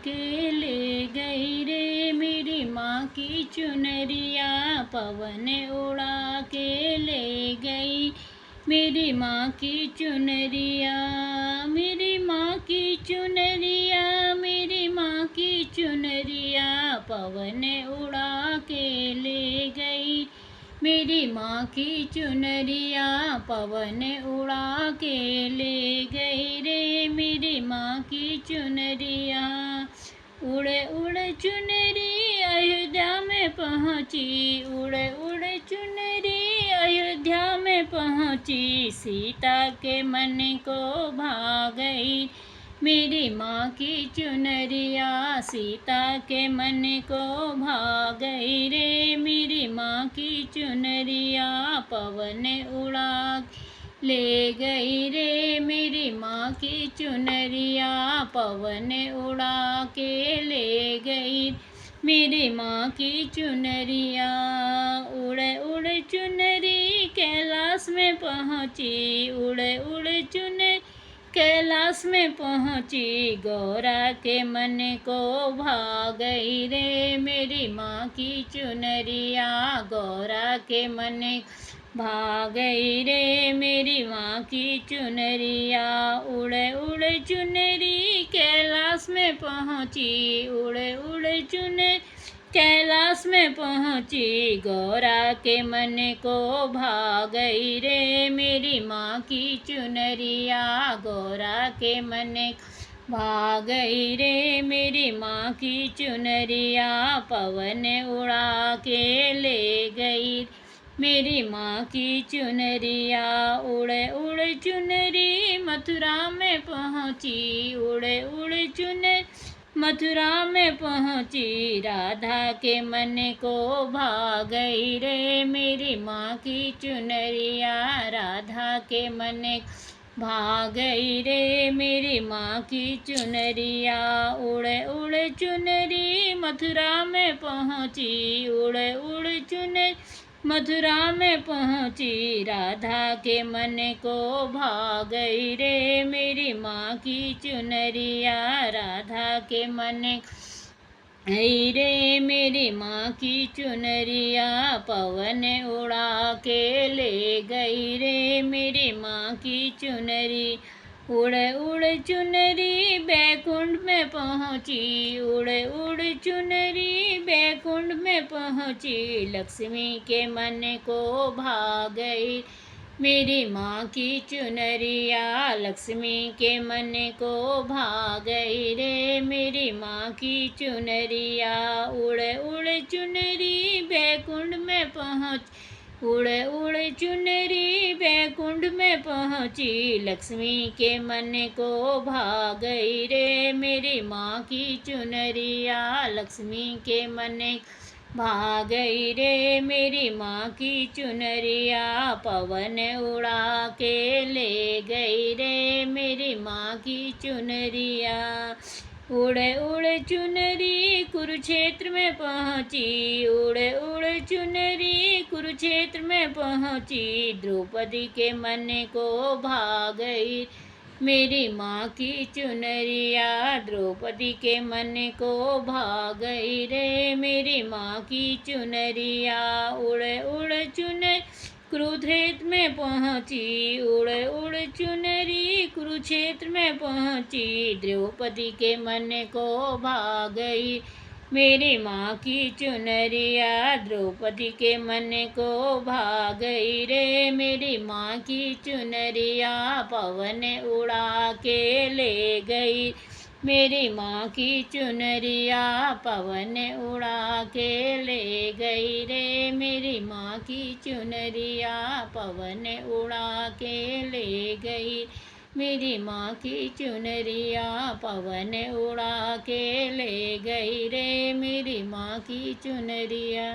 के ले गई रे मेरी माँ की चुनरिया, पवन उड़ा के ले गई मेरी माँ की चुनरिया। मेरी माँ की चुनरिया, मेरी माँ की चुनरिया, पवन उड़ा के ले गई मेरी माँ की चुनरिया, पवन उड़ा के ले गई रे मेरी माँ की चुनरिया। उड़े उड़े चुनरी अयोध्या में पहुँची, उड़े उड़े चुनरी अयोध्या में पहुँची, सीता के मन को भा गई मेरी माँ की चुनरिया, सीता के मन को भा गई रे मेरी माँ की चुनरिया, पवन उड़ा ले गई रे मेरी माँ की चुनरिया, पवन उड़ा के ले गई मेरी माँ की चुनरिया। उड़े उड़े चुनरी कैलाश में पहुँची, उड़े उड़े चुनरी कैलाश में पहुँची, गौरा के मन को भा गई रे मेरी माँ की चुनरिया, गौरा के मन भा गई रे मेरी माँ की चुनरिया। उड़े उड़े चुनरी कैलाश में पहुँची, उड़े उड़े चुनरी कैलाश में पहुँची, गौरा के मन को भा गई रे मेरी माँ की चुनरिया, गौरा के मन भा गई रे मेरी माँ की चुनरिया, पवन उड़ा के ले गई मेरी माँ की चुनरिया। उड़े उड़े चुनरी मथुरा में पहुँची, उड़े उड़े चुनरी मथुरा में पहुँची, राधा के मन को भा गई रे मेरी माँ की चुनरिया, राधा के मन भा गई रे मेरी माँ की चुनरिया। उड़े उड़े चुनरी मथुरा में पहुँची, उड़े उड़े चुनरी मथुरा में पहुँची, राधा के मन को भा गई रे मेरी माँ की चुनरिया, राधा के मन गई रे मेरी माँ की चुनरिया, पवन उड़ा के ले गई रे मेरी माँ की चुनरी। उड़े उड़े चुनरी बैकुंठ में पहुँची, उड़े उड़े चुनरी बैकुंठ में पहुँची, लक्ष्मी के मन को भा गई मेरी माँ की चुनरिया, लक्ष्मी के मन को भा गई रे मेरी माँ की चुनरिया। उड़े उड़े चुनरी बैकुंठ में पहुँच, उड़े उड़े चुनरी बैकुंठ में पहुँची, लक्ष्मी के मन को भा गई रे मेरी माँ की चुनरिया, लक्ष्मी के मन भा गई रे मेरी माँ की चुनरिया, पवन उड़ा के ले गई रे मेरी माँ की चुनरिया। उड़े उड़े चुनरी कुरुक्षेत्र में पहुँची, उड़े उड़े चुनरी कुरुक्षेत्र में पहुँची, द्रौपदी के मन को भा गई मेरी माँ की चुनरिया, द्रौपदी के मन को भा गई रे मेरी माँ की चुनरिया। उड़े उड़े चुनरी कुरुक्षेत्र में पहुँची, उड़े उड़े चुनरी कुरुक्षेत्र में पहुँची, द्रौपदी के मन को भा गई मेरी माँ की चुनरिया, द्रौपदी के मन को भा गई रे मेरी माँ की चुनरिया, पवन उड़ा के ले गई मेरी माँ की चुनरिया, पवन उड़ा के ले गई रे मेरी माँ की चुनरिया, पवन उड़ा के ले गई मेरी माँ की चुनरिया, पवन उड़ा के ले गई रे मेरी माँ की चुनरिया।